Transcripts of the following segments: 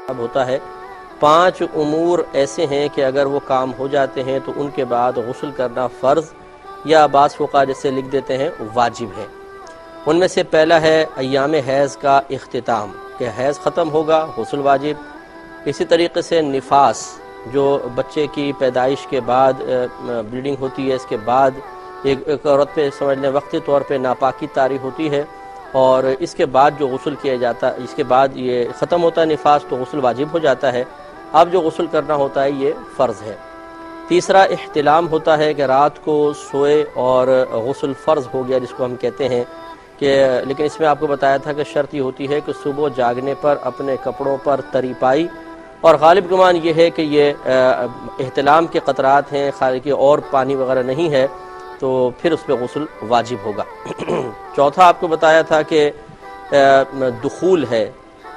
اب ہوتا ہے 5 امور ایسے ہیں کہ اگر وہ کام ہو جاتے ہیں تو ان کے بعد غسل کرنا فرض یا بعض فقہا جیسے لکھ دیتے ہیں واجب ہے۔ ان میں سے پہلا ہے ایام حیض کا اختتام، کہ حیض ختم ہوگا غسل واجب۔ اسی طریقے سے نفاس، جو بچے کی پیدائش کے بعد بلیڈنگ ہوتی ہے، اس کے بعد ایک عورت پہ سمجھ لیں وقتی طور پہ ناپاکی طاری ہوتی ہے، اور اس کے بعد جو غسل کیا جاتا ہے، اس کے بعد یہ ختم ہوتا ہے نفاس تو غسل واجب ہو جاتا ہے۔ اب جو غسل کرنا ہوتا ہے یہ فرض ہے۔ تیسرا احتلام ہوتا ہے کہ رات کو سوئے اور غسل فرض ہو گیا، جس کو ہم کہتے ہیں کہ، لیکن اس میں آپ کو بتایا تھا کہ شرط یہ ہوتی ہے کہ صبح جاگنے پر اپنے کپڑوں پر تری پائی، اور غالب گمان یہ ہے کہ یہ احتلام کے قطرات ہیں، خارجی اور پانی وغیرہ نہیں ہے، تو پھر اس پہ غسل واجب ہوگا۔ چوتھا آپ کو بتایا تھا کہ دخول ہے،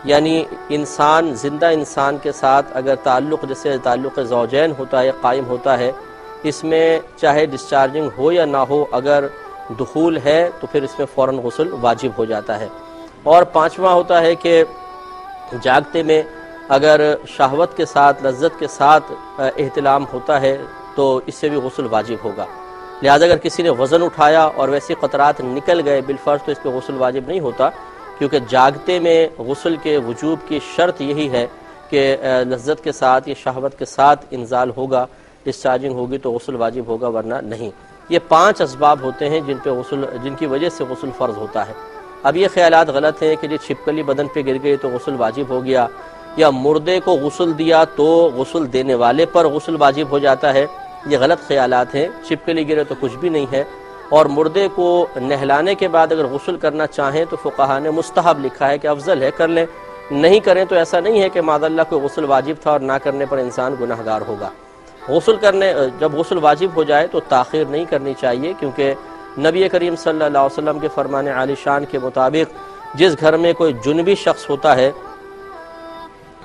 یعنی انسان، زندہ انسان کے ساتھ اگر تعلق جیسے تعلق زوجین ہوتا ہے، قائم ہوتا ہے، اس میں چاہے ڈسچارجنگ ہو یا نہ ہو، اگر دخول ہے تو پھر اس میں فوراً غسل واجب ہو جاتا ہے۔ اور پانچواں ہوتا ہے کہ جاگتے میں اگر شہوت کے ساتھ، لذت کے ساتھ احتلام ہوتا ہے تو اس سے بھی غسل واجب ہوگا۔ لہذا اگر کسی نے وزن اٹھایا اور ویسے قطرات نکل گئے بالفرض تو اس پہ غسل واجب نہیں ہوتا، کیونکہ جاگتے میں غسل کے وجوب کی شرط یہی ہے کہ لذت کے ساتھ یا شہوت کے ساتھ انزال ہوگا، ڈسچارجنگ ہوگی تو غسل واجب ہوگا، ورنہ نہیں۔ یہ 5 اسباب ہوتے ہیں جن کی وجہ سے غسل فرض ہوتا ہے۔ اب یہ خیالات غلط ہیں کہ جی چھپکلی بدن پہ گر گئی تو غسل واجب ہو گیا، یا مردے کو غسل دیا تو غسل دینے والے پر غسل واجب ہو جاتا ہے، یہ غلط خیالات ہیں۔ چھپکلی گرے تو کچھ بھی نہیں ہے، اور مردے کو نہلانے کے بعد اگر غسل کرنا چاہیں تو فقہا نے مستحب لکھا ہے کہ افضل ہے، کر لیں، نہیں کریں تو ایسا نہیں ہے کہ معاذ اللہ کوئی غسل واجب تھا اور نہ کرنے پر انسان گناہگار ہوگا۔ جب غسل واجب ہو جائے تو تاخیر نہیں کرنی چاہیے، کیونکہ نبی کریم صلی اللہ علیہ وسلم کے فرمان عالی شان کے مطابق جس گھر میں کوئی جنبی شخص ہوتا ہے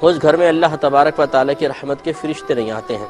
اس گھر میں اللہ تبارک و تعالیٰ کی رحمت کے فرشتے نہیں آتے ہیں۔